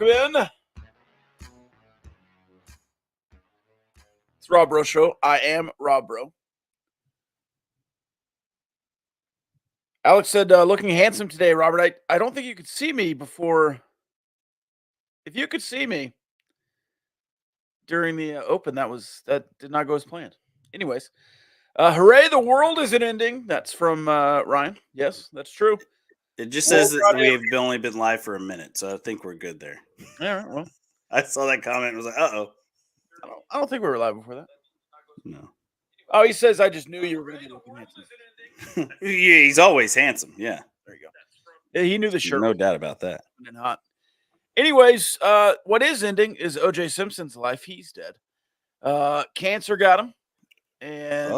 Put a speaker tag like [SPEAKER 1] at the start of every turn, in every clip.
[SPEAKER 1] Welcome in. It's Rob Bro Show. I am Rob Bro. Alex said, looking handsome today, Robert. I don't think you could see me before. If you could see me during the open, that did not go as planned. Anyways, hooray, the world isn't ending. That's from Ryan. Yes, that's true.
[SPEAKER 2] It just says that we've only been live for a minute, so I think we're good there.
[SPEAKER 1] All right, well.
[SPEAKER 2] I saw that comment and was like, uh-oh.
[SPEAKER 1] I don't think we were live before that.
[SPEAKER 2] No.
[SPEAKER 1] Oh, he says, I just knew you were going to be looking handsome.
[SPEAKER 2] Yeah, he's always handsome. Yeah.
[SPEAKER 1] There you go. Yeah, he knew the shirt.
[SPEAKER 2] No doubt about that.
[SPEAKER 1] And hot. Anyways, what is ending is O.J. Simpson's life. He's dead. Cancer got him. And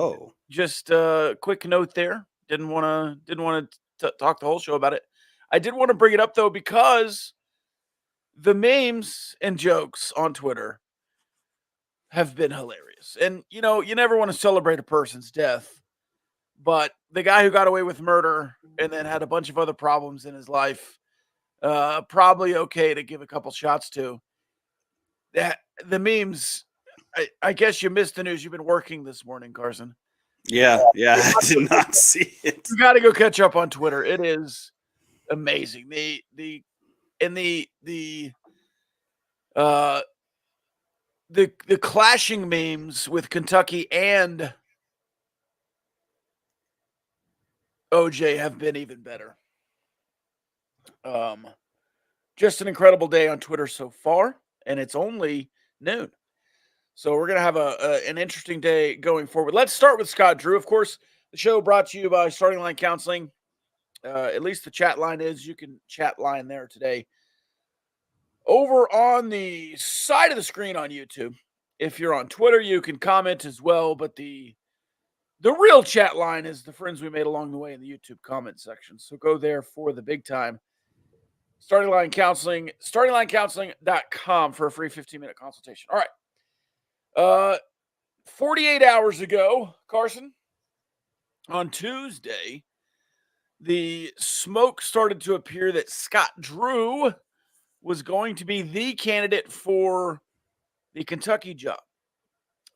[SPEAKER 1] just a quick note there. Didn't want to talk the whole show about it. I did want to bring it up, though, because the memes and jokes on Twitter have been hilarious. And, you know, you never want to celebrate a person's death. But the guy who got away with murder and then had a bunch of other problems in his life, probably okay to give a couple shots to. The memes, I guess you missed the news. You've been working this morning, Carson.
[SPEAKER 2] Yeah, I did not see it.
[SPEAKER 1] You got to go catch up on Twitter. It is amazing. The clashing memes with Kentucky and OJ have been even better. Just an incredible day on Twitter so far, and it's only noon. So we're going to have an interesting day going forward. Let's start with Scott Drew. Of course, the show brought to you by Starting Line Counseling. At least the chat line is. You can chat line there today. Over on the side of the screen on YouTube, if you're on Twitter, you can comment as well, but the real chat line is the friends we made along the way in the YouTube comment section. So go there for the big time. Starting Line Counseling, startinglinecounseling.com for a free 15-minute consultation. All right. 48 hours ago, Carson, on Tuesday, the smoke started to appear that Scott Drew was going to be the candidate for the Kentucky job.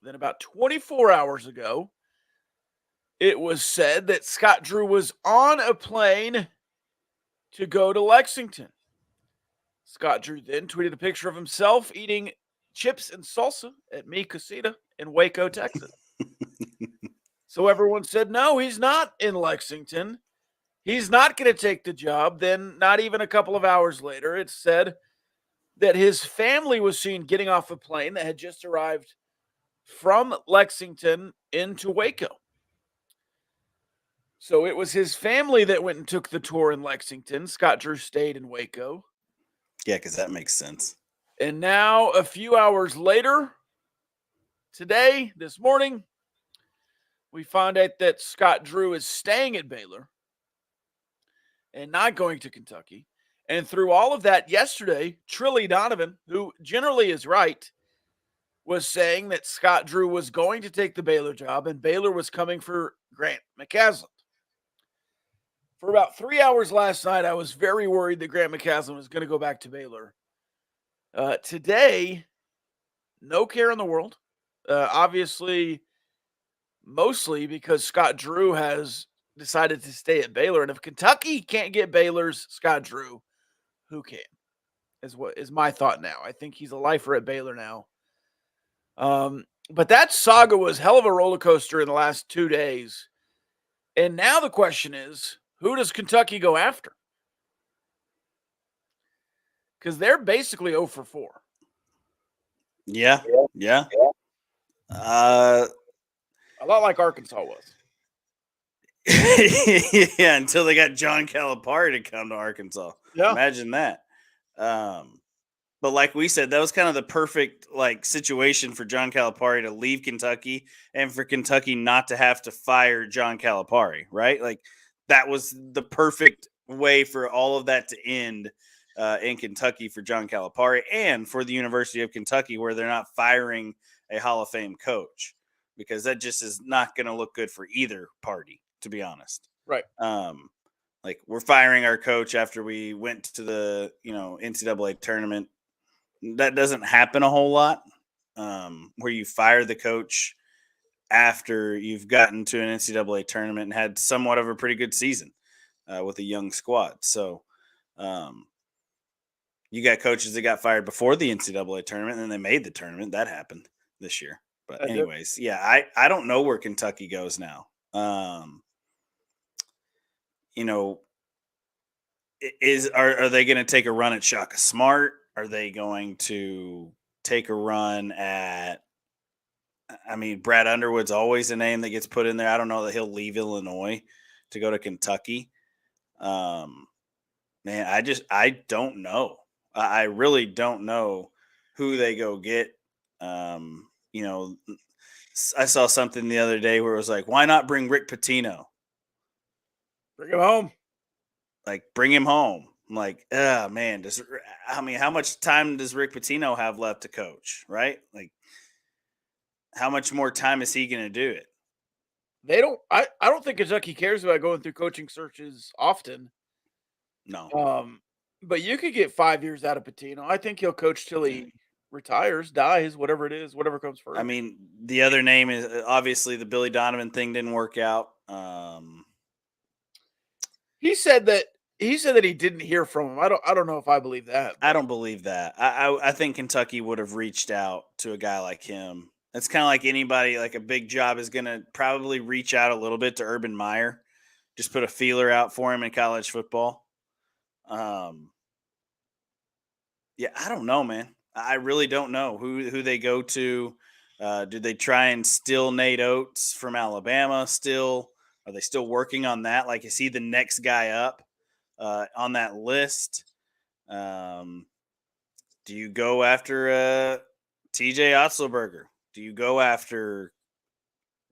[SPEAKER 1] Then about 24 hours ago, it was said that Scott Drew was on a plane to go to Lexington. Scott Drew then tweeted a picture of himself eating chips and salsa at Mi Casita in Waco, Texas. So everyone said, no, he's not in Lexington. He's not going to take the job. Then not even a couple of hours later, it said that his family was seen getting off a plane that had just arrived from Lexington into Waco. So it was his family that went and took the tour in Lexington. Scott Drew stayed in Waco.
[SPEAKER 2] Yeah, because that makes sense.
[SPEAKER 1] And now, a few hours later, today, this morning, we found out that Scott Drew is staying at Baylor and not going to Kentucky. And through all of that, yesterday, Trilly Donovan, who generally is right, was saying that Scott Drew was going to take the Baylor job and Baylor was coming for Grant McCasland. For about 3 hours last night, I was very worried that Grant McCasland was going to go back to Baylor. Today, no care in the world. Obviously, mostly because Scott Drew has decided to stay at Baylor. And if Kentucky can't get Baylor's Scott Drew, who can? Is my thought now. I think he's a lifer at Baylor now. But that saga was hell of a roller coaster in the last 2 days. And now the question is, who does Kentucky go after? Because they're basically 0 for 4.
[SPEAKER 2] Yeah.
[SPEAKER 1] A lot like Arkansas was.
[SPEAKER 2] Yeah, until they got John Calipari to come to Arkansas. Yeah. Imagine that. But like we said, that was kind of the perfect situation for John Calipari to leave Kentucky and for Kentucky not to have to fire John Calipari, right? Like that was the perfect way for all of that to end in Kentucky for John Calipari and for the University of Kentucky, where they're not firing a Hall of Fame coach, because that just is not going to look good for either party, to be honest.
[SPEAKER 1] Right.
[SPEAKER 2] We're firing our coach after we went to the, NCAA tournament That doesn't happen a whole lot, where you fire the coach after you've gotten to an NCAA tournament and had somewhat of a pretty good season with a young squad. So you got coaches that got fired before the NCAA tournament and then they made the tournament. That happened this year. But anyways, yeah, I don't know where Kentucky goes now. You know, are they going to take a run at Shaka Smart? Are they going to take a run at? I mean, Brad Underwood's always a name that gets put in there. I don't know that he'll leave Illinois to go to Kentucky. Man, I don't know. I really don't know who they go get. You know, I saw something the other day where it was like, why not bring Rick Pitino?
[SPEAKER 1] Bring him home.
[SPEAKER 2] Like, bring him home. I'm like, oh man, how much time does Rick Pitino have left to coach? Right? Like, how much more time is he going to do it?
[SPEAKER 1] I don't think Kentucky cares about going through coaching searches often.
[SPEAKER 2] No.
[SPEAKER 1] But you could get 5 years out of Pitino. I think he'll coach till he retires, dies, whatever it is, whatever comes first.
[SPEAKER 2] I mean, the other name is obviously the Billy Donovan thing didn't work out.
[SPEAKER 1] He said that he didn't hear from him. I don't know if I believe that.
[SPEAKER 2] I don't believe that. I think Kentucky would have reached out to a guy like him. It's kind of like anybody, like a big job is going to probably reach out a little bit to Urban Meyer, just put a feeler out for him in college football. Yeah, I don't know, man. I really don't know who they go to. Do they try and steal Nate Oates from Alabama still? Are they still working on that? Like, is he the next guy up on that list? Do you go after TJ Otzelberger? Do you go after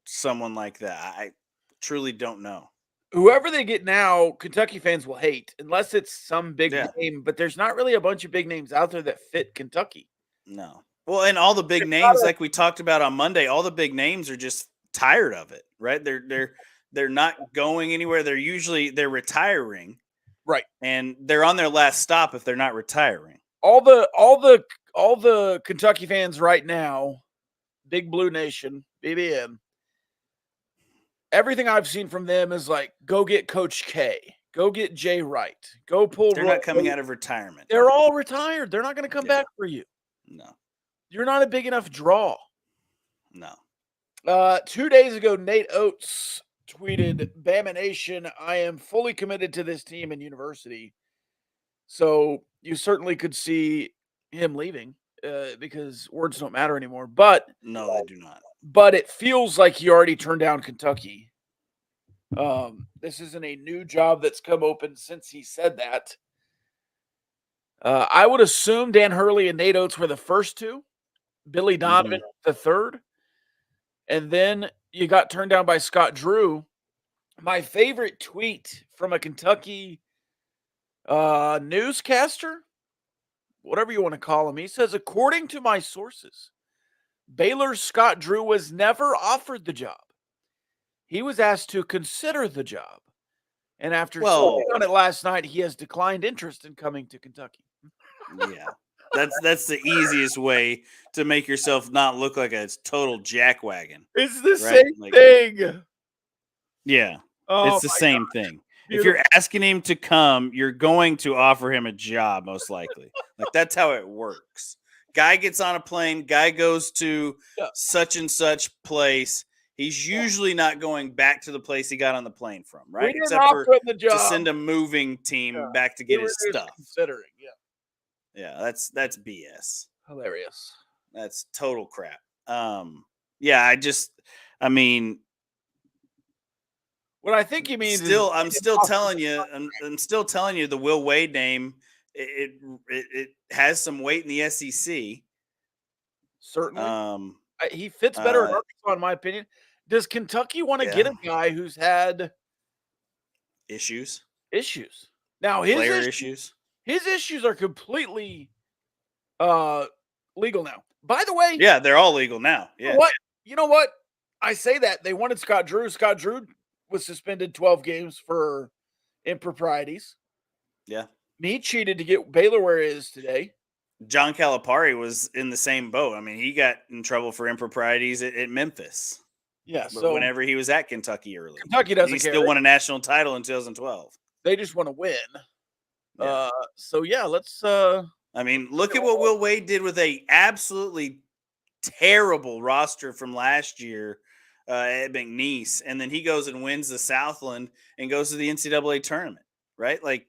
[SPEAKER 2] someone like that? I truly don't know.
[SPEAKER 1] Whoever they get now, Kentucky fans will hate unless it's some big name. But there's not really a bunch of big names out there that fit Kentucky.
[SPEAKER 2] No. Well, and all the big names, like we talked about on Monday, all the big names are just tired of it, right? They're not going anywhere. They're retiring,
[SPEAKER 1] right?
[SPEAKER 2] And they're on their last stop if they're not retiring.
[SPEAKER 1] All the Kentucky fans right now, Big Blue Nation, BBN. Everything I've seen from them is like, go get Coach K, go get Jay Wright, go pull.
[SPEAKER 2] They're not coming out of retirement.
[SPEAKER 1] They're all retired. They're not going to come back for you.
[SPEAKER 2] No.
[SPEAKER 1] You're not a big enough draw.
[SPEAKER 2] No.
[SPEAKER 1] 2 days ago, Nate Oates tweeted, Bama Nation, I am fully committed to this team and university. So you certainly could see him leaving because words don't matter anymore. But
[SPEAKER 2] no, they do not.
[SPEAKER 1] But it feels like he already turned down Kentucky. This isn't a new job that's come open since he said that. I would assume Dan Hurley and Nate Oates were the first two. Billy Donovan, the third. And then you got turned down by Scott Drew. My favorite tweet from a Kentucky newscaster, whatever you want to call him, he says, according to my sources, Baylor's Scott Drew was never offered the job. He was asked to consider the job. And after sitting on it last night, he has declined interest in coming to Kentucky.
[SPEAKER 2] Yeah. That's the easiest way to make yourself not look like a total jackwagon.
[SPEAKER 1] It's the same thing.
[SPEAKER 2] Yeah. It's the same thing. Beautiful. If you're asking him to come, you're going to offer him a job, most likely. Like, that's how it works. Guy gets on a plane, guy goes to such and such place. He's usually not going back to the place he got on the plane from, right? Except for to send a moving team back to get his stuff.
[SPEAKER 1] Considering,
[SPEAKER 2] yeah, that's BS.
[SPEAKER 1] Hilarious.
[SPEAKER 2] That's total crap. Yeah, I mean,
[SPEAKER 1] what I think he means
[SPEAKER 2] I'm still telling you the Will Wade name. It has some weight in the SEC.
[SPEAKER 1] Certainly. He fits better in Arkansas, in my opinion. Does Kentucky want to get a guy who's had
[SPEAKER 2] issues?
[SPEAKER 1] Now,
[SPEAKER 2] his
[SPEAKER 1] issues are completely legal now. By the way,
[SPEAKER 2] yeah, they're all legal now. Yeah.
[SPEAKER 1] You know what? I say that they wanted Scott Drew. Scott Drew was suspended 12 games for improprieties.
[SPEAKER 2] Yeah.
[SPEAKER 1] He cheated to get Baylor where it is today.
[SPEAKER 2] John Calipari was in the same boat. I mean, he got in trouble for improprieties at Memphis.
[SPEAKER 1] Yeah,
[SPEAKER 2] But
[SPEAKER 1] so
[SPEAKER 2] whenever he was at Kentucky early,
[SPEAKER 1] Kentucky
[SPEAKER 2] and
[SPEAKER 1] doesn't
[SPEAKER 2] he
[SPEAKER 1] care.
[SPEAKER 2] still won a national title in 2012.
[SPEAKER 1] They just want to win.
[SPEAKER 2] Yeah.
[SPEAKER 1] So yeah, let's.
[SPEAKER 2] I mean, look at what Will Wade did with a absolutely terrible roster from last year at McNeese, and then he goes and wins the Southland and goes to the NCAA tournament. Right, like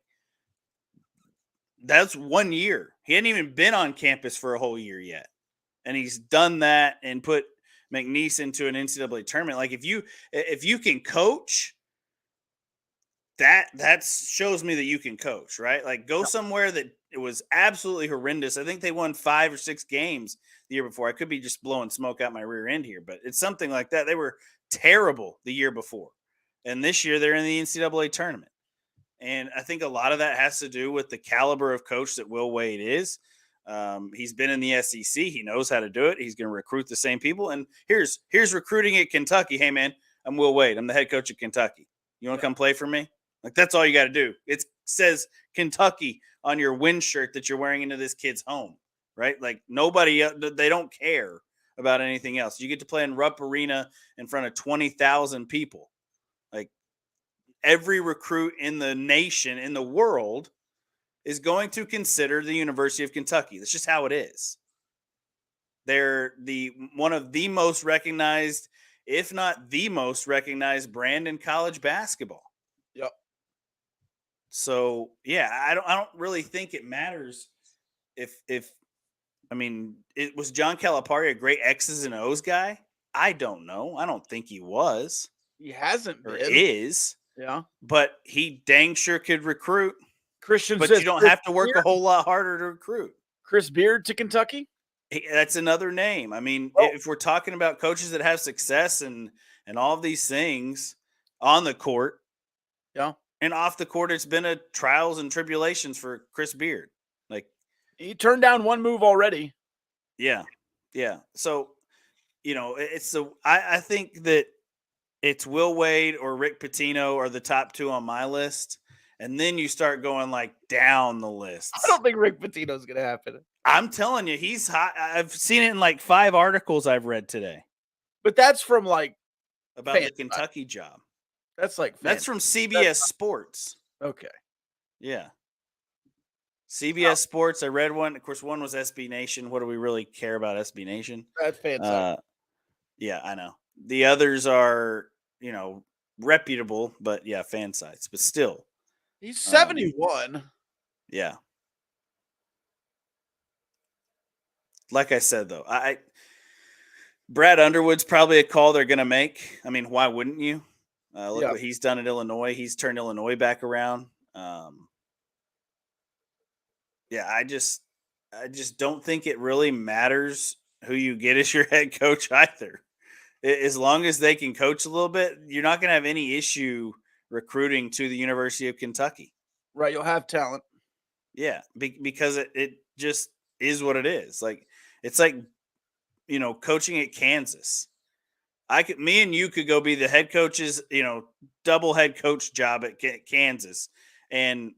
[SPEAKER 2] that's 1 year. He hadn't even been on campus for a whole year yet, and he's done that and put McNeese into an NCAA tournament. Like if you can coach, that shows me that you can coach, right? Like go somewhere that it was absolutely horrendous. I think they won 5 or 6 games the year before. I could be just blowing smoke out my rear end here, but it's something like that. They were terrible the year before, and this year they're in the NCAA tournament. And I think a lot of that has to do with the caliber of coach that Will Wade is. He's been in the SEC. He knows how to do it. He's going to recruit the same people. And here's recruiting at Kentucky. Hey, man, I'm Will Wade. I'm the head coach of Kentucky. You want to come play for me? Like, that's all you got to do. It says Kentucky on your win shirt that you're wearing into this kid's home, right? Like, nobody, they don't care about anything else. You get to play in Rupp Arena in front of 20,000 people. Like, every recruit in the nation, in the world, is going to consider the University of Kentucky. That's just how it is. They're one of the most recognized, if not the most recognized brand in college basketball.
[SPEAKER 1] Yep.
[SPEAKER 2] So yeah, I don't really think it matters if I mean, it was John Calipari a great X's and O's guy? I don't know. I don't think he was.
[SPEAKER 1] He hasn't
[SPEAKER 2] or
[SPEAKER 1] been.
[SPEAKER 2] is.
[SPEAKER 1] Yeah.
[SPEAKER 2] But he dang sure could recruit.
[SPEAKER 1] Christian
[SPEAKER 2] But
[SPEAKER 1] says
[SPEAKER 2] you don't
[SPEAKER 1] Chris
[SPEAKER 2] have to work
[SPEAKER 1] Beard?
[SPEAKER 2] a whole lot harder to recruit.
[SPEAKER 1] Chris Beard to Kentucky?
[SPEAKER 2] That's another name. I mean, if we're talking about coaches that have success and all of these things on the court,
[SPEAKER 1] yeah,
[SPEAKER 2] and off the court, it's been a trials and tribulations for Chris Beard. Like,
[SPEAKER 1] he turned down one move already.
[SPEAKER 2] Yeah. So, I think that it's Will Wade or Rick Pitino are the top 2 on my list. And then you start going like down the list.
[SPEAKER 1] I don't think Rick Pitino's going to happen.
[SPEAKER 2] I'm telling you, he's hot. I've seen it in like 5 articles I've read today.
[SPEAKER 1] But that's from like
[SPEAKER 2] about the Kentucky job.
[SPEAKER 1] That's like
[SPEAKER 2] that's from CBS Sports.
[SPEAKER 1] Okay.
[SPEAKER 2] Yeah. CBS Sports. I read one. Of course, one was SB Nation. What do we really care about SB Nation?
[SPEAKER 1] That's fantastic.
[SPEAKER 2] Yeah, I know. The others are, reputable, but yeah, fan sites. But still.
[SPEAKER 1] He's 71.
[SPEAKER 2] Yeah. Like I said, though, Brad Underwood's probably a call they're going to make. I mean, why wouldn't you? Look what he's done at Illinois. He's turned Illinois back around. Yeah, I just don't think it really matters who you get as your head coach either. As long as they can coach a little bit, you're not going to have any issue recruiting to the University of Kentucky.
[SPEAKER 1] Right, you'll have talent.
[SPEAKER 2] Yeah, because it just is what it is. Like, it's like, coaching at Kansas. Me and you could go be the head coaches, double head coach job at Kansas. And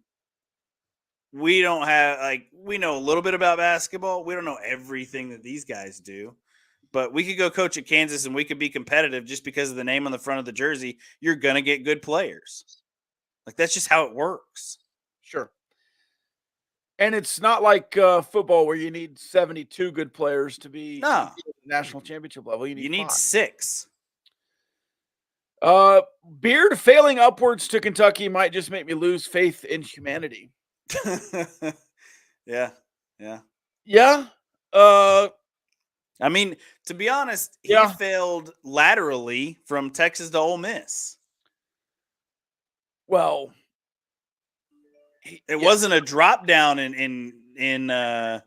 [SPEAKER 2] we don't have, we know a little bit about basketball. We don't know everything that these guys do. But we could go coach at Kansas and we could be competitive just because of the name on the front of the jersey. You're going to get good players. Like, that's just how it works.
[SPEAKER 1] Sure. And it's not like football where you need 72 good players to be at the national championship level. You need
[SPEAKER 2] 6.
[SPEAKER 1] Beard failing upwards to Kentucky might just make me lose faith in humanity.
[SPEAKER 2] Yeah. I mean, to be honest, he failed laterally from Texas to Ole Miss.
[SPEAKER 1] Well,
[SPEAKER 2] it wasn't a drop down in where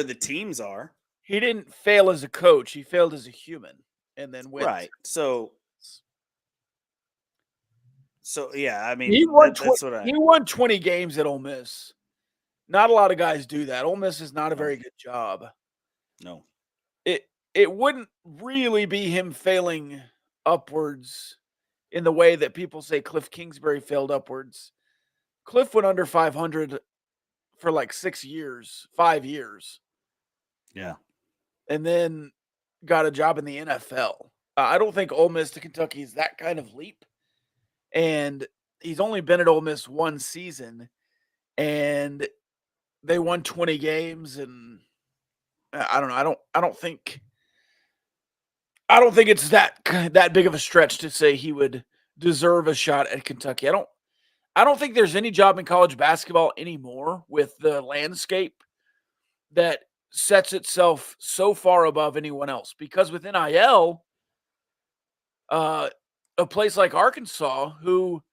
[SPEAKER 2] the teams are.
[SPEAKER 1] He didn't fail as a coach. He failed as a human, and then went.
[SPEAKER 2] Right. So yeah, I mean,
[SPEAKER 1] he won 20 games at Ole Miss. Not a lot of guys do that. Ole Miss is not a very good job.
[SPEAKER 2] No.
[SPEAKER 1] It wouldn't really be him failing upwards in the way that people say Cliff Kingsbury failed upwards. Cliff went under 500 for like 6 years, 5 years.
[SPEAKER 2] Yeah.
[SPEAKER 1] And then got a job in the NFL. I don't think Ole Miss to Kentucky is that kind of leap. And he's only been at Ole Miss one season, and they won 20 games. And I don't know. I don't think it's that big of a stretch to say he would deserve a shot at Kentucky. I don't think there's any job in college basketball anymore with the landscape that sets itself so far above anyone else. Because with NIL, a place like Arkansas, who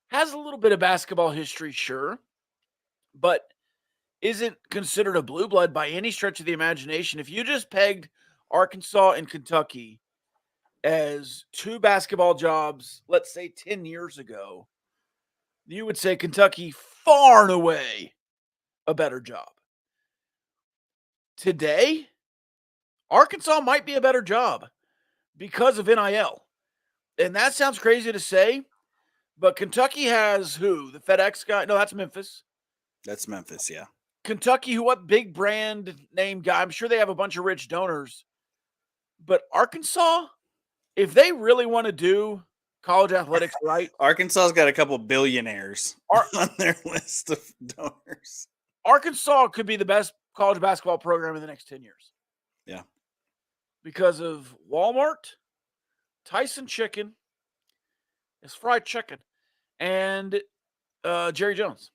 [SPEAKER 1] has a little bit of basketball history, sure, but isn't considered a blue blood by any stretch of the imagination. If you just pegged Arkansas and Kentucky as two basketball jobs, let's say 10 years ago, you would say Kentucky far and away a better job. Today, Arkansas might be a better job because of NIL. And that sounds crazy to say, but Kentucky has who? The FedEx guy? No, that's Memphis.
[SPEAKER 2] That's Memphis, yeah.
[SPEAKER 1] Kentucky, what big brand name guy? I'm sure they have a bunch of rich donors. But Arkansas, if they really want to do college athletics right.
[SPEAKER 2] Arkansas's got a couple billionaires on their list of donors.
[SPEAKER 1] Arkansas could be the best college basketball program in the next 10 years.
[SPEAKER 2] Yeah.
[SPEAKER 1] Because of Walmart, Tyson Chicken, it's fried chicken, and Jerry Jones.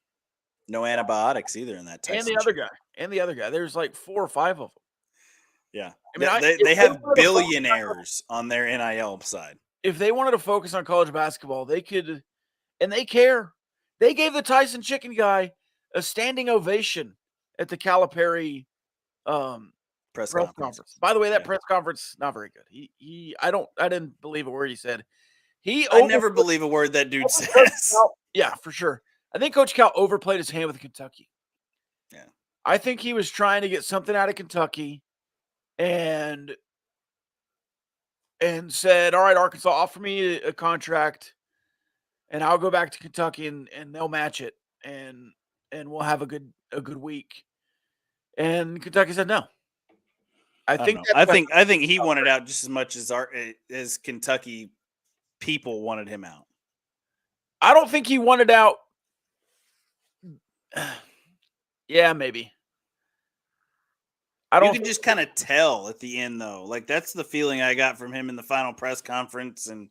[SPEAKER 2] No antibiotics either in that Tyson
[SPEAKER 1] And the other guy. There's like 4 or 5 of them.
[SPEAKER 2] Yeah.
[SPEAKER 1] I mean,
[SPEAKER 2] they have billionaires on their NIL side.
[SPEAKER 1] If they wanted to focus on college basketball, they could, and they care. They gave the Tyson Chicken guy a standing ovation at the Calipari press conference. By the way, that press conference, not very good. I didn't believe a word he said.
[SPEAKER 2] I never believe a word that dude says.
[SPEAKER 1] Yeah, for sure. I think Coach Cal overplayed his hand with Kentucky.
[SPEAKER 2] Yeah.
[SPEAKER 1] I think he was trying to get something out of Kentucky and said, all right, Arkansas, offer me a contract and I'll go back to Kentucky and they'll match it and we'll have a good week. And Kentucky said no.
[SPEAKER 2] I think he wanted out just as much as Kentucky people wanted him out.
[SPEAKER 1] I don't think he wanted out. Yeah, maybe.
[SPEAKER 2] You can just kind of tell at the end, though. Like, that's the feeling I got from him in the final press conference and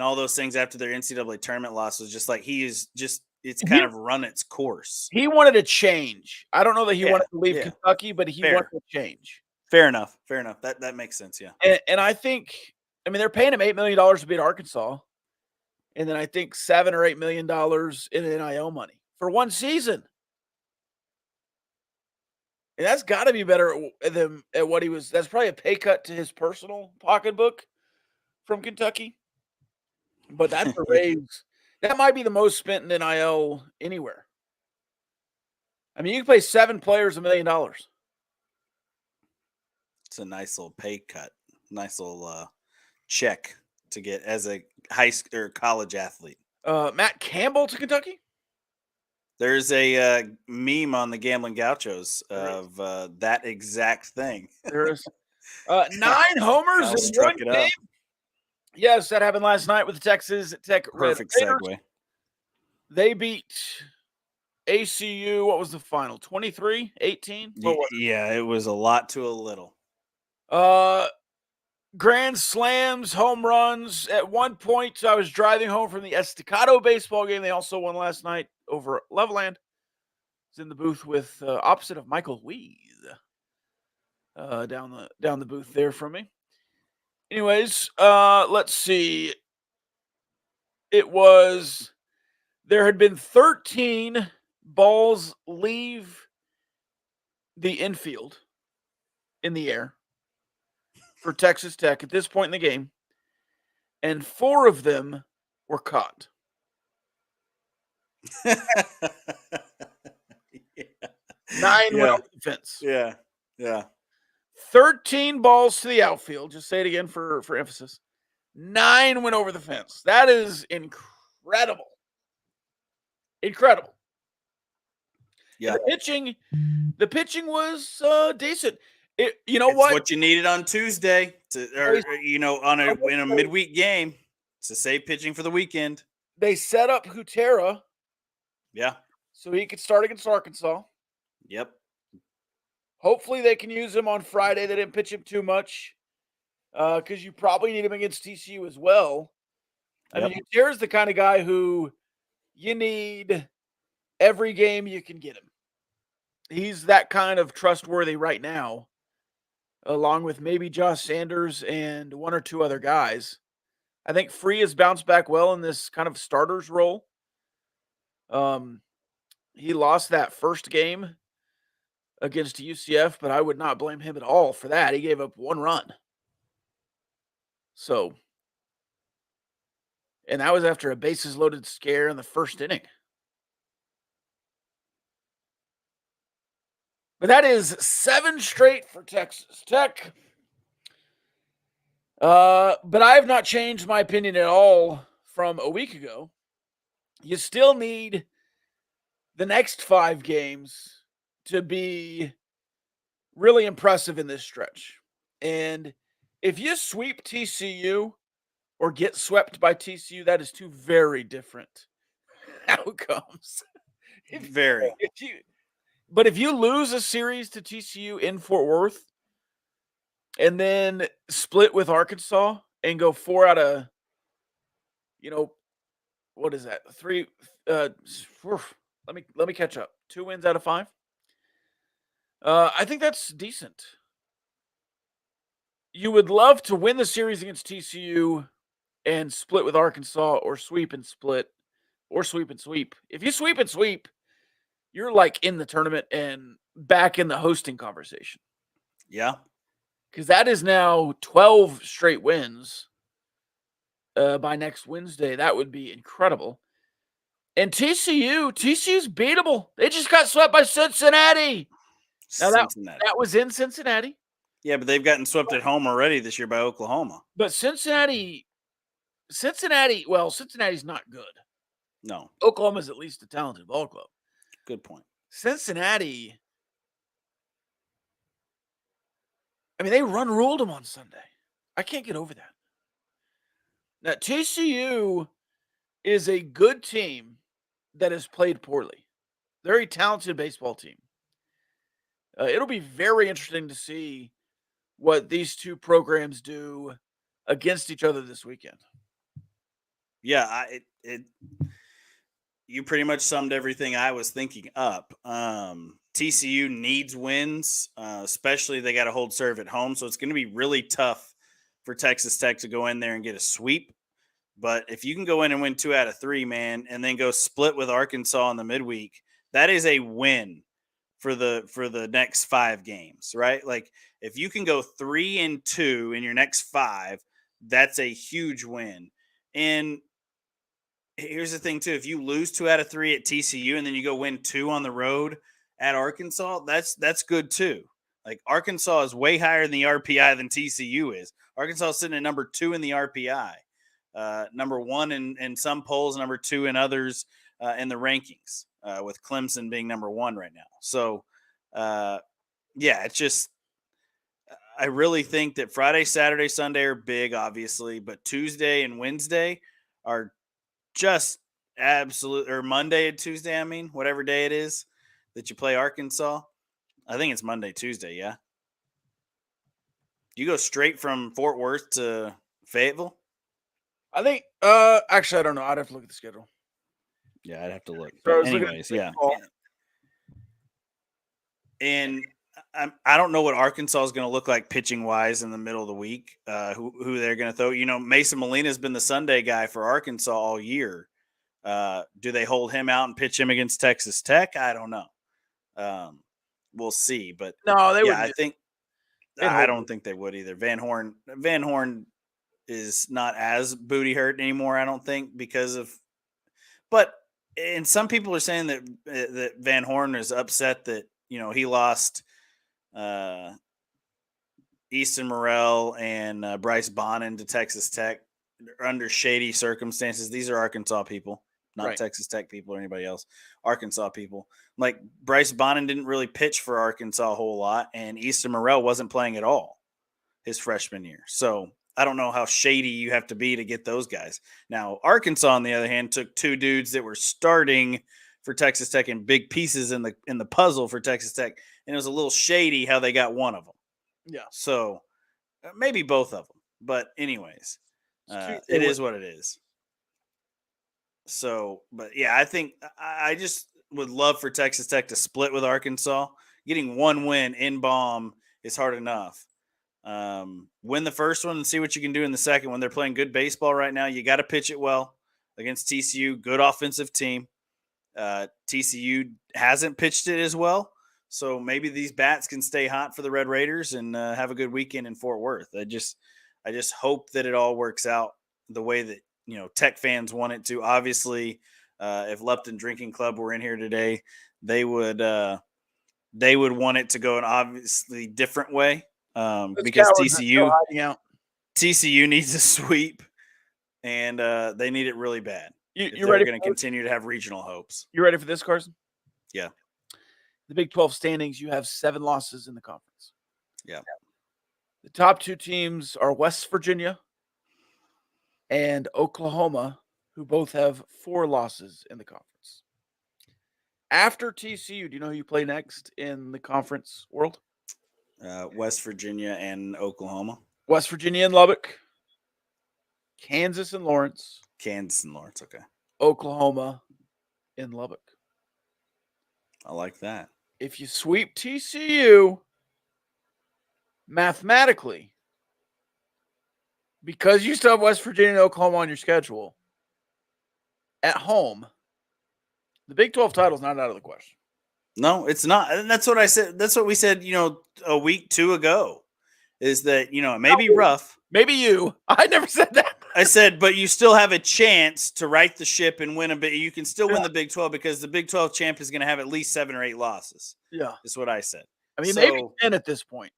[SPEAKER 2] all those things after their NCAA tournament loss was just like it's kind of run its course.
[SPEAKER 1] He wanted a change. I don't know that he wanted to leave Kentucky, but he wanted a change.
[SPEAKER 2] Fair enough. That makes sense, yeah.
[SPEAKER 1] And I think, they're paying him $8 million to beat Arkansas. And then I think $7 or $8 million in NIL money for one season. And that's got to be better than at what he was. That's probably a pay cut to his personal pocketbook from Kentucky. But that's a raise. That might be the most spent in NIL anywhere. You can pay 7 players $1 million.
[SPEAKER 2] It's a nice little pay cut. Nice little check to get as a high school or college athlete.
[SPEAKER 1] Matt Campbell to Kentucky?
[SPEAKER 2] There's a meme on the Gambling Gauchos of that exact thing.
[SPEAKER 1] There is 9 homers in one game. Yes, that happened last night with the Texas Tech.
[SPEAKER 2] Perfect segue.
[SPEAKER 1] They beat ACU. What was the final? 23-18?
[SPEAKER 2] Yeah, it was a lot to a little.
[SPEAKER 1] Grand slams, home runs. At one point, I was driving home from the Estacado baseball game. They also won last night over Loveland. I was in the booth with opposite of Michael Weed. Down the booth there from me. Anyways, let's see. There had been 13 balls leave the infield in the air for Texas Tech at this point in the game, and 4 of them were caught.
[SPEAKER 2] Yeah.
[SPEAKER 1] 9 went over the fence.
[SPEAKER 2] Yeah.
[SPEAKER 1] 13 balls to the outfield. Just say it again for emphasis. 9 went over the fence. That is incredible. Incredible.
[SPEAKER 2] Yeah.
[SPEAKER 1] The pitching was decent. It's
[SPEAKER 2] what you needed on Tuesday in a midweek game to save pitching for the weekend.
[SPEAKER 1] They set up Hutera.
[SPEAKER 2] Yeah.
[SPEAKER 1] So he could start against Arkansas.
[SPEAKER 2] Yep.
[SPEAKER 1] Hopefully they can use him on Friday. They didn't pitch him too much because you probably need him against TCU as well. Yep. I mean, Hutera's the kind of guy who you need every game you can get him. He's that kind of trustworthy right now, along with maybe Josh Sanders and one or two other guys. I think Free has bounced back well in this kind of starter's role. He lost that first game against UCF, but I would not blame him at all for that. He gave up one run. So, and that was after a bases loaded scare in the first inning. But that is 7 straight for Texas Tech. But I have not changed my opinion at all from a week ago. You still need the next 5 games to be really impressive in this stretch. And if you sweep TCU or get swept by TCU, that is 2 very different outcomes. But if you lose a series to TCU in Fort Worth and then split with Arkansas and go 4 out of, what is that? 3. Let me catch up. 2 wins out of 5. I think that's decent. You would love to win the series against TCU and split with Arkansas, or sweep and split, or sweep and sweep. If you sweep and sweep, you're like in the tournament and back in the hosting conversation.
[SPEAKER 2] Yeah.
[SPEAKER 1] Because that is now 12 straight wins by next Wednesday. That would be incredible. And TCU's beatable. They just got swept by Cincinnati. Now that was in Cincinnati.
[SPEAKER 2] Yeah, but they've gotten swept at home already this year by Oklahoma.
[SPEAKER 1] But Cincinnati's not good.
[SPEAKER 2] No.
[SPEAKER 1] Oklahoma's at least a talented ball club.
[SPEAKER 2] Good point.
[SPEAKER 1] Cincinnati, I mean, they ruled them on Sunday. I can't get over that. Now, TCU is a good team that has played poorly. Very talented baseball team. It'll be very interesting to see what these 2 programs do against each other this weekend.
[SPEAKER 2] Yeah, you pretty much summed everything I was thinking up. TCU needs wins, especially they got to hold serve at home. So it's going to be really tough for Texas Tech to go in there and get a sweep. But if you can go in and win 2 out of 3, man, and then go split with Arkansas in the midweek, that is a win for the next 5 games, right? Like if you can go 3-2 in your next 5, that's a huge win. And here's the thing too: if you lose 2 out of 3 at TCU and then you go win 2 on the road at Arkansas, that's good too. Like Arkansas is way higher in the RPI than TCU is. Arkansas is sitting at number 2 in the RPI, number 1 in some polls, number 2 in others in the rankings, with Clemson being number 1 right now. So, it's just I really think that Friday, Saturday, Sunday are big, obviously, but Tuesday and Wednesday are just absolute, or Monday and Tuesday, I mean, whatever day it is that you play Arkansas. I think it's Monday, Tuesday, yeah. Do you go straight from Fort Worth to Fayetteville?
[SPEAKER 1] I think, actually, I don't know. I'd have to look at the schedule.
[SPEAKER 2] Yeah, I'd have to look.
[SPEAKER 1] So
[SPEAKER 2] but anyways, yeah. And I don't know what Arkansas is going to look like pitching wise in the middle of the week. Who they're going to throw? Mason Molina has been the Sunday guy for Arkansas all year. Do they hold him out and pitch him against Texas Tech? I don't know. We'll see. But
[SPEAKER 1] no, they would.
[SPEAKER 2] I don't think they would either. Van Horn is not as booty hurt anymore, I don't think, because of. But and some people are saying that Van Horn is upset that he lost Easton Morrell and Bryce Bonin to Texas Tech under shady circumstances. These are Arkansas people. not
[SPEAKER 1] right.
[SPEAKER 2] Texas Tech people or anybody else, Arkansas people. Like Bryce Bonnin didn't really pitch for Arkansas a whole lot, and Easton Morrell wasn't playing at all his freshman year. So I don't know how shady you have to be to get those guys. Now, Arkansas, on the other hand, took two dudes that were starting for Texas Tech in big pieces in the puzzle for Texas Tech, and it was a little shady how they got one of them.
[SPEAKER 1] Yeah.
[SPEAKER 2] So maybe both of them. But anyways, it is what it is. So, but yeah, I think I just would love for Texas Tech to split with Arkansas. Getting one win in Baum is hard enough. Win the first one and see what you can do in the second one. They're playing good baseball right now. You got to pitch it well against TCU. Good offensive team. TCU hasn't pitched it as well. So maybe these bats can stay hot for the Red Raiders and have a good weekend in Fort Worth. I just hope that it all works out the way that, Tech fans want it to. Obviously, if Lupton Drinking Club were in here today, they would want it to go an obviously different way. Because TCU needs a sweep, and they need it really bad.
[SPEAKER 1] You're
[SPEAKER 2] they're going to continue to have regional hopes.
[SPEAKER 1] You ready for this, Carson?
[SPEAKER 2] Yeah.
[SPEAKER 1] The Big 12 standings, you have 7 losses in the conference.
[SPEAKER 2] Yeah.
[SPEAKER 1] The top 2 teams are West Virginia and Oklahoma, who both have 4 losses in the conference. After TCU, do you know who you play next in the conference world?
[SPEAKER 2] West Virginia and Oklahoma.
[SPEAKER 1] West Virginia and Lubbock. Kansas and Lawrence.
[SPEAKER 2] Okay.
[SPEAKER 1] Oklahoma in Lubbock.
[SPEAKER 2] I like that.
[SPEAKER 1] If you sweep TCU, mathematically, because you still have West Virginia and Oklahoma on your schedule, at home, the Big 12 title is not out of the question.
[SPEAKER 2] No, it's not. And that's what I said. That's what we said, a week, 2 ago, is that, it may be rough.
[SPEAKER 1] Maybe you. I never said that.
[SPEAKER 2] I said, but you still have a chance to right the ship and win a bit. You can still win the Big 12 because the Big 12 champ is going to have at least 7 or 8 losses.
[SPEAKER 1] Yeah.
[SPEAKER 2] Is what I said.
[SPEAKER 1] I mean, maybe 10 at this point.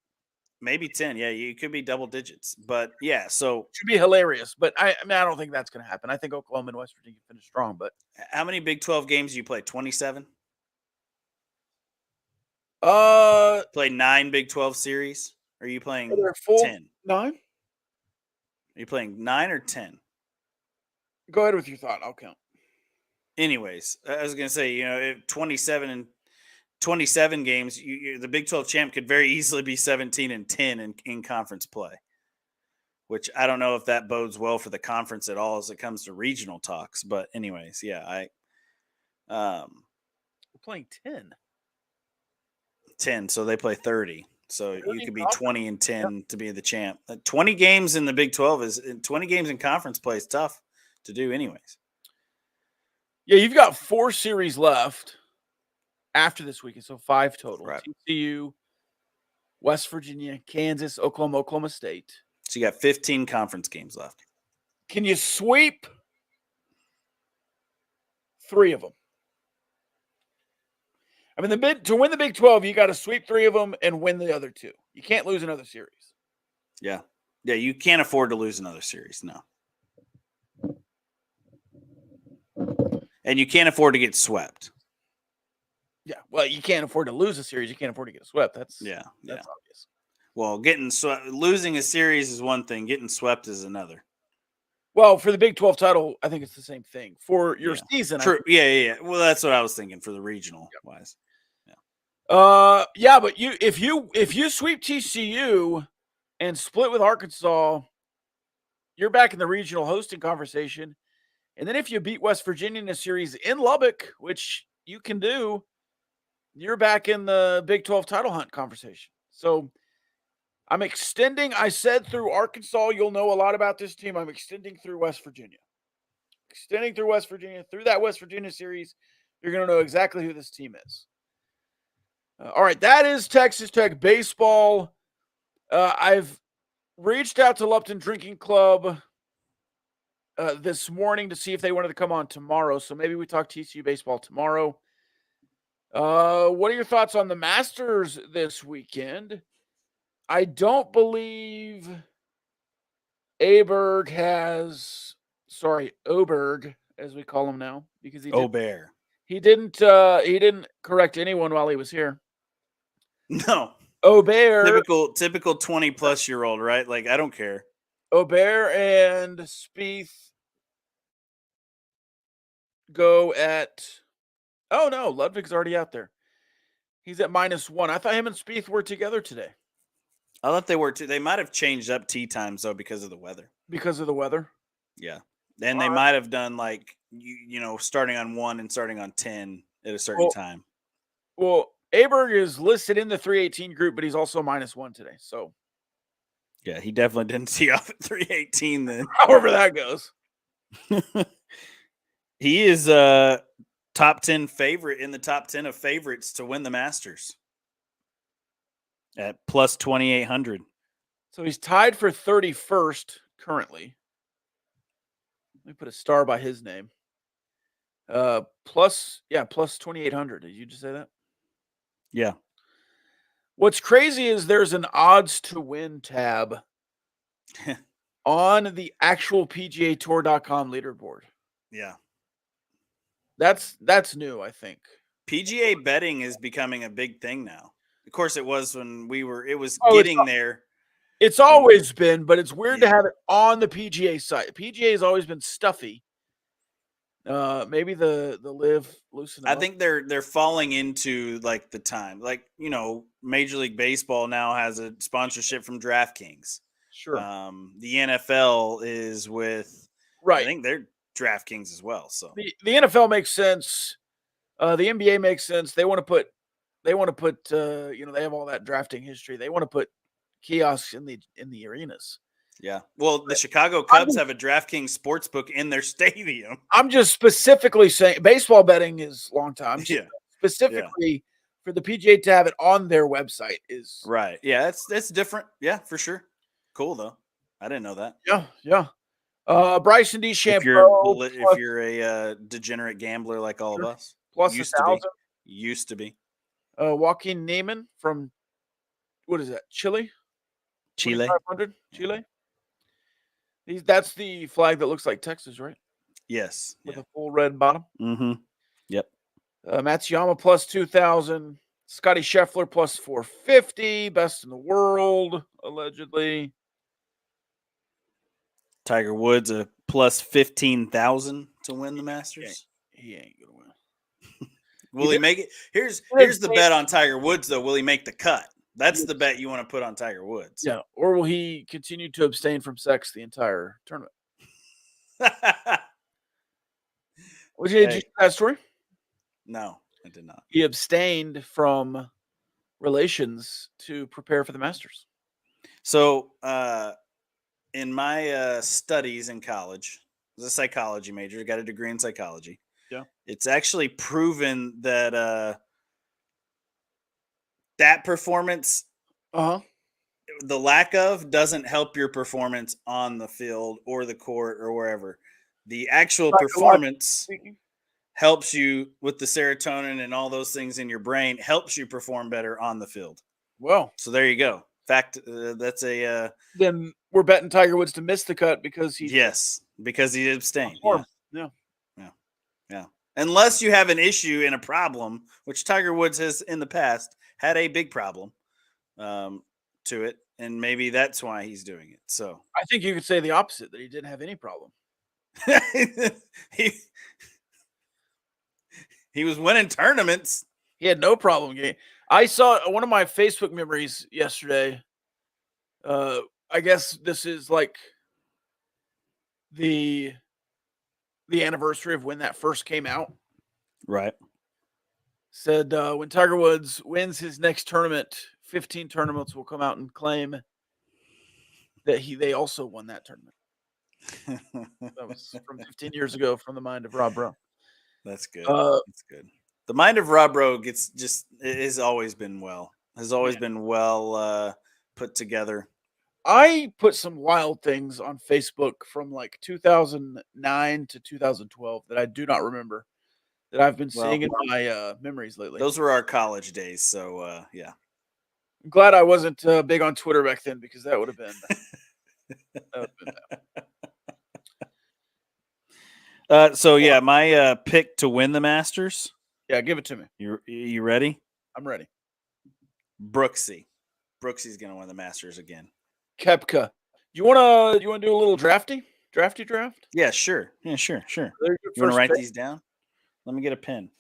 [SPEAKER 2] Maybe 10. Yeah, you could be double digits. But yeah, so
[SPEAKER 1] it should be hilarious. But I don't think that's going to happen. I think Oklahoma and West Virginia finish strong. But
[SPEAKER 2] how many Big 12 games do you play? 27? Play 9 Big 12 series? Or are you playing 10?
[SPEAKER 1] 9?
[SPEAKER 2] Are you playing 9 or 10?
[SPEAKER 1] Go ahead with your thought. I'll count.
[SPEAKER 2] Anyways, I was going to say, 27 games, the Big 12 champ could very easily be 17-10 in conference play, which I don't know if that bodes well for the conference at all as it comes to regional talks. But anyways, yeah,
[SPEAKER 1] we're playing 10.
[SPEAKER 2] 10, so they play 30. So you could be 20-10 to be the champ. 20 games in the Big 12 20 games in conference play is tough to do anyways.
[SPEAKER 1] Yeah, you've got 4 series left after this weekend, so 5 total.
[SPEAKER 2] Right.
[SPEAKER 1] TCU, West Virginia, Kansas, Oklahoma State.
[SPEAKER 2] So you got 15 conference games left.
[SPEAKER 1] Can you sweep 3 of them? I mean, to win the Big 12, you got to sweep 3 of them and win the other 2. You can't lose another series.
[SPEAKER 2] Yeah. Yeah, you can't afford to lose another series, no. And you can't afford to get swept.
[SPEAKER 1] Yeah, well, you can't afford to lose a series. You can't afford to get swept. That's obvious.
[SPEAKER 2] Well, losing a series is one thing. Getting swept is another.
[SPEAKER 1] Well, for the Big 12 title, I think it's the same thing. For your season,
[SPEAKER 2] true. Yeah. Well, that's what I was thinking for the regional wise.
[SPEAKER 1] Yeah, but if you sweep TCU and split with Arkansas, you're back in the regional hosting conversation. And then if you beat West Virginia in a series in Lubbock, which you can do, you're back in the Big 12 title hunt conversation. So I'm extending. I said through Arkansas, you'll know a lot about this team. I'm extending through West Virginia. Through that West Virginia series, you're going to know exactly who this team is. All right, that is Texas Tech baseball. I've reached out to Lupton Drinking Club this morning to see if they wanted to come on tomorrow. So maybe we talk TCU baseball tomorrow. What are your thoughts on the Masters this weekend? I don't believe Oberg, as we call him now, because he
[SPEAKER 2] Bear.
[SPEAKER 1] he didn't correct anyone while he was here.
[SPEAKER 2] No.
[SPEAKER 1] Bear.
[SPEAKER 2] Typical 20-plus-year-old, right? Like, I don't care.
[SPEAKER 1] Bear and Spieth go at. Oh no, Ludwig's already out there. He's at -1. I thought him and Spieth were together today.
[SPEAKER 2] I thought they were too. They might have changed up tee times though because of the weather.
[SPEAKER 1] Because of the weather.
[SPEAKER 2] Yeah, and they might have done like starting on 1 and starting on 10 at a certain time.
[SPEAKER 1] Well, Aberg is listed in the 318 group, but he's also -1 today. So
[SPEAKER 2] yeah, he definitely didn't tee off at 318 then.
[SPEAKER 1] However that goes.
[SPEAKER 2] He is top 10 favorite in the top 10 of favorites to win the Masters at plus 2,800.
[SPEAKER 1] So he's tied for 31st currently. Let me put a star by his name. Plus 2,800. Did you just say that?
[SPEAKER 2] Yeah.
[SPEAKER 1] What's crazy is there's an odds to win tab on the actual PGA Tour.com leaderboard.
[SPEAKER 2] Yeah.
[SPEAKER 1] That's new, I think.
[SPEAKER 2] PGA betting is becoming a big thing now. Of course, it was when it was
[SPEAKER 1] getting
[SPEAKER 2] there.
[SPEAKER 1] It's always been, but it's weird to have it on the PGA site. PGA has always been stuffy. Maybe the live loosen.
[SPEAKER 2] I think they're falling into like the time, like Major League Baseball now has a sponsorship from DraftKings.
[SPEAKER 1] Sure.
[SPEAKER 2] The NFL is with I think they're DraftKings as well. So
[SPEAKER 1] the NFL makes sense. The NBA makes sense. They want to put. They have all that drafting history. They want to put kiosks in the arenas.
[SPEAKER 2] Yeah. Well, the Chicago Cubs have a DraftKings sportsbook in their stadium.
[SPEAKER 1] I'm just specifically saying baseball betting is long time.
[SPEAKER 2] Yeah.
[SPEAKER 1] Specifically for the PGA to have it on their website is
[SPEAKER 2] right. Yeah, that's different. Yeah, for sure. Cool though. I didn't know that.
[SPEAKER 1] Yeah. Bryson
[SPEAKER 2] DeChambeau. If you're a degenerate gambler like all of us,
[SPEAKER 1] plus
[SPEAKER 2] used to be.
[SPEAKER 1] Joaquin Neiman from what is that? Chile. Chile. That's the flag that looks like Texas, right?
[SPEAKER 2] Yes.
[SPEAKER 1] With a full red bottom.
[SPEAKER 2] Mm-hmm. Yep.
[SPEAKER 1] Matsuyama plus 2,000. Scotty Scheffler plus 450. Best in the world, allegedly.
[SPEAKER 2] Tiger Woods a plus 15,000 to win the Masters.
[SPEAKER 1] He ain't gonna win.
[SPEAKER 2] Will he make it? Here's the bet on Tiger Woods, though. Will he make the cut? That's the bet you want to put on Tiger Woods.
[SPEAKER 1] Yeah. Or will he continue to abstain from sex the entire tournament? Did you see that story?
[SPEAKER 2] No, I did not.
[SPEAKER 1] He abstained from relations to prepare for the Masters.
[SPEAKER 2] So, in my studies in college, I was a psychology major. I got a degree in psychology.
[SPEAKER 1] Yeah.
[SPEAKER 2] It's actually proven that that performance, the lack of, doesn't help your performance on the field or the court or wherever. The actual performance helps you with the serotonin and all those things in your brain, helps you perform better on the field.
[SPEAKER 1] Well,
[SPEAKER 2] so there you go. Fact, that's a.
[SPEAKER 1] Then we're betting Tiger Woods to miss the cut because he.
[SPEAKER 2] Yes, because he abstained.
[SPEAKER 1] Yeah.
[SPEAKER 2] Unless you have an issue and a problem, which Tiger Woods has in the past had a big problem to it, and maybe that's why he's doing it. So
[SPEAKER 1] I think you could say the opposite, that he didn't have any problem.
[SPEAKER 2] He was winning tournaments.
[SPEAKER 1] He had no problem getting. I saw one of my Facebook memories yesterday. I guess this is like the anniversary of when that first came out.
[SPEAKER 2] Right.
[SPEAKER 1] Said when Tiger Woods wins his next tournament, 15 tournaments will come out and claim that they also won that tournament. That was from 15 years ago from the mind of Rob Rowe.
[SPEAKER 2] That's good. That's good. The mind of Rob Rowe has always been well put together.
[SPEAKER 1] I put some wild things on Facebook from like 2009 to 2012 that I do not remember that I've been seeing in my memories lately.
[SPEAKER 2] Those were our college days. So, yeah.
[SPEAKER 1] I'm glad I wasn't big on Twitter back then because that would have been bad.
[SPEAKER 2] So yeah, my pick to win the Masters.
[SPEAKER 1] Yeah, give it to me.
[SPEAKER 2] You ready?
[SPEAKER 1] I'm ready.
[SPEAKER 2] Brooksy's gonna win the Masters again.
[SPEAKER 1] Kepka. You wanna do a little drafty draft?
[SPEAKER 2] Yeah, sure. Yeah, sure.
[SPEAKER 1] There's your
[SPEAKER 2] You want to
[SPEAKER 1] first
[SPEAKER 2] write
[SPEAKER 1] pick.
[SPEAKER 2] these down? Let me get a pen.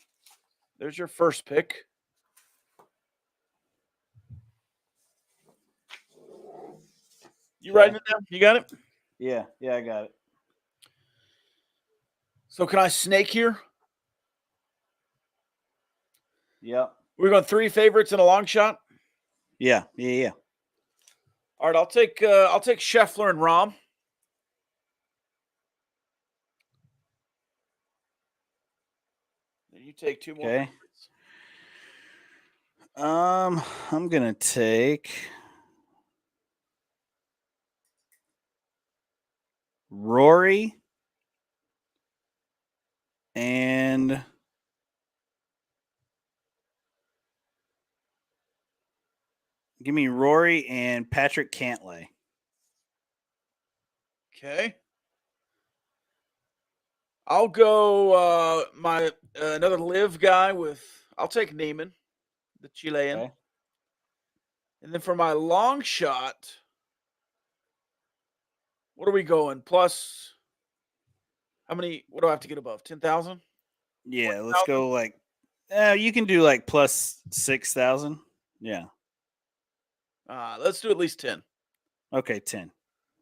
[SPEAKER 1] There's your first pick. You writing it down? You got it?
[SPEAKER 2] Yeah, I got it.
[SPEAKER 1] So can I snake here?
[SPEAKER 2] Yep.
[SPEAKER 1] We're going 3 favorites and a long shot.
[SPEAKER 2] Yeah.
[SPEAKER 1] All right, I'll take Scheffler and Rahm. Then you take 2 more favorites.
[SPEAKER 2] I'm gonna take Rory and give me Rory and Patrick Cantlay.
[SPEAKER 1] Okay. I'll go my another live guy with. I'll take Neiman, the Chilean.
[SPEAKER 2] Okay.
[SPEAKER 1] And then for my long shot, what are we going? Plus, how many? What do I have to get above? 10,000?
[SPEAKER 2] Yeah, let's go like. You can do like plus 6,000. Yeah.
[SPEAKER 1] Let's do at least 10.
[SPEAKER 2] Okay, 10.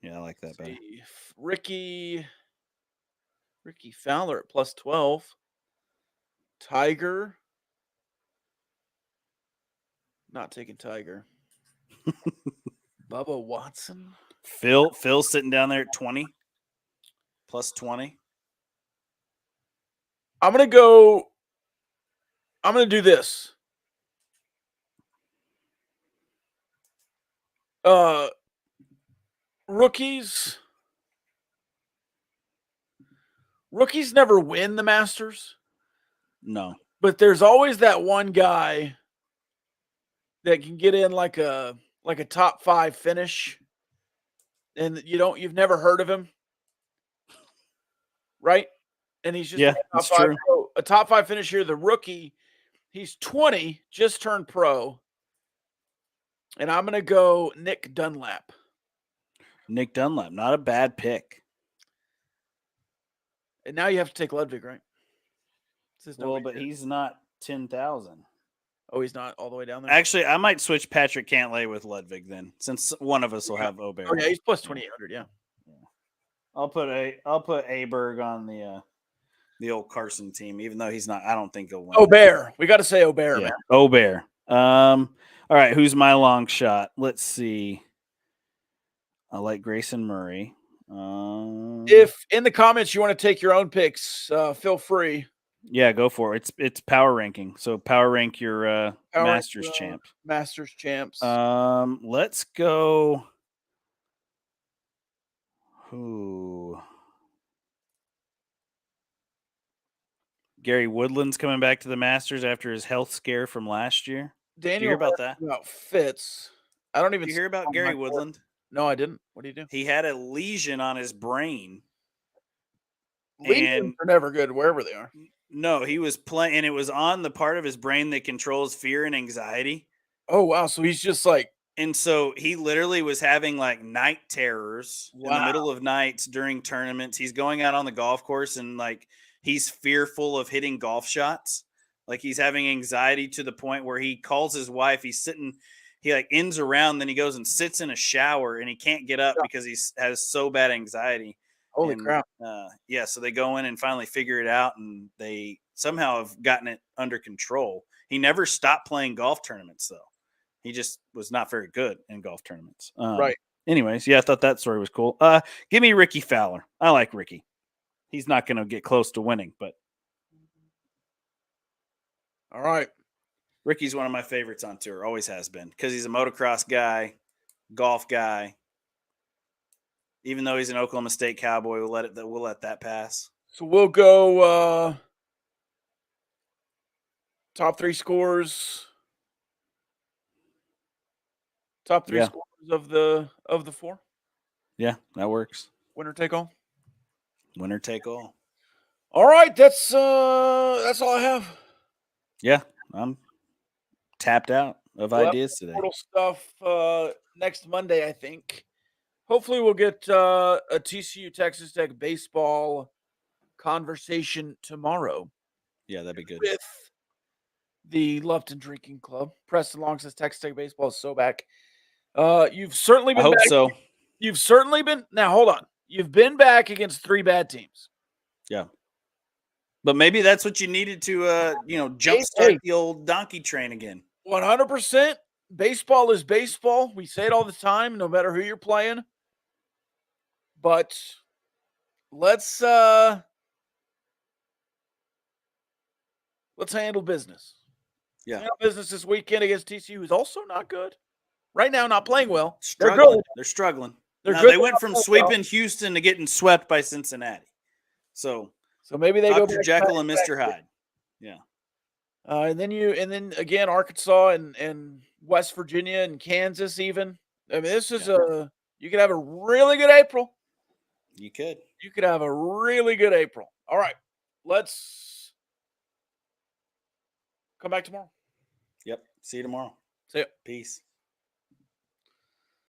[SPEAKER 2] Yeah, I like that better.
[SPEAKER 1] Ricky Fowler at plus 12. Tiger. Not taking Tiger. Bubba Watson.
[SPEAKER 2] Phil sitting down there at 20. Plus 20.
[SPEAKER 1] I'm gonna do this. Rookies never win the Masters.
[SPEAKER 2] No.
[SPEAKER 1] But there's always that one guy that can get in like a top 5 finish, and you've never heard of him, right? And he's just
[SPEAKER 2] that's true.
[SPEAKER 1] A top 5 finish here. The rookie, he's 20, just turned pro, and I'm gonna go Nick Dunlap.
[SPEAKER 2] Nick Dunlap, not a bad pick.
[SPEAKER 1] And now you have to take Ludwig, right?
[SPEAKER 2] Well, but he's not 10,000.
[SPEAKER 1] Oh, he's not all the way down there?
[SPEAKER 2] Actually, I might switch Patrick Cantlay with Ludwig then, since one of us will have Aubert.
[SPEAKER 1] Oh, yeah, he's plus 2,800, yeah.
[SPEAKER 2] I'll put Aberg on the old Carson team, even though he's not. I don't think he'll win.
[SPEAKER 1] Aubert. We got to say Aubert, man.
[SPEAKER 2] Aubert. All right, who's my long shot? Let's see. I like Grayson Murray.
[SPEAKER 1] If in the comments you want to take your own picks, feel free.
[SPEAKER 2] Yeah, go for it. It's power ranking. So power rank your Masters champs.
[SPEAKER 1] Masters champs.
[SPEAKER 2] Let's go. Who? Gary Woodland's coming back to the Masters after his health scare from last year.
[SPEAKER 1] Daniel,
[SPEAKER 2] did you hear about that?
[SPEAKER 1] About Fitz. I don't even.
[SPEAKER 2] Did you hear about Gary Woodland?
[SPEAKER 1] No, I didn't. What do you do?
[SPEAKER 2] He had a lesion on his brain.
[SPEAKER 1] Lesions are never good wherever they are.
[SPEAKER 2] No, he was playing, and it was on the part of his brain that controls fear and anxiety.
[SPEAKER 1] Oh, wow. So he's just like.
[SPEAKER 2] And so he literally was having like night terrors in the middle of nights during tournaments. He's going out on the golf course and like he's fearful of hitting golf shots. Like he's having anxiety to the point where he calls his wife. He like ends around, then he goes and sits in a shower and he can't get up because he has so bad anxiety.
[SPEAKER 1] Holy crap.
[SPEAKER 2] Yeah. So they go in and finally figure it out, and they somehow have gotten it under control. He never stopped playing golf tournaments though. He just was not very good in golf tournaments.
[SPEAKER 1] Right.
[SPEAKER 2] Anyways, yeah, I thought that story was cool. Give me Ricky Fowler. I like Ricky. He's not going to get close to winning, but.
[SPEAKER 1] All right.
[SPEAKER 2] Ricky's one of my favorites on tour. Always has been, because he's a motocross guy, golf guy. Even though he's an Oklahoma State Cowboy, we'll let that pass.
[SPEAKER 1] So we'll go top 3 scores. Top 3 scores of the 4.
[SPEAKER 2] Yeah, that works.
[SPEAKER 1] Winner take all.
[SPEAKER 2] Winner take all.
[SPEAKER 1] All right, that's all I have.
[SPEAKER 2] Yeah, I'm tapped out of ideas today.
[SPEAKER 1] Portal stuff next Monday, I think. Hopefully, we'll get a TCU Texas Tech baseball conversation tomorrow.
[SPEAKER 2] Yeah, that'd be good.
[SPEAKER 1] With the Lufton Drinking Club. Preston Long says Texas Tech baseball is so back. You've certainly been.
[SPEAKER 2] I hope
[SPEAKER 1] back.
[SPEAKER 2] so.
[SPEAKER 1] You've certainly been. Now, hold on. You've been back against 3 bad teams.
[SPEAKER 2] Yeah. But maybe that's what you needed to, jumpstart the old donkey train again.
[SPEAKER 1] 100%. Baseball is baseball. We say it all the time, no matter who you're playing. But let's handle business.
[SPEAKER 2] Yeah.
[SPEAKER 1] Handle business this weekend against TCU, who's also not good. Right now, not playing well.
[SPEAKER 2] Struggling. They're struggling. They went from sweeping Houston to getting swept by Cincinnati. So
[SPEAKER 1] maybe they
[SPEAKER 2] Dr.
[SPEAKER 1] go back
[SPEAKER 2] Jekyll and Mr. Hyde. Yeah.
[SPEAKER 1] And then again, Arkansas and West Virginia and Kansas even. I mean, this is you could have a really good April.
[SPEAKER 2] You could.
[SPEAKER 1] You could have a really good April. All right. Let's come back tomorrow.
[SPEAKER 2] Yep. See you tomorrow.
[SPEAKER 1] See ya.
[SPEAKER 2] Peace.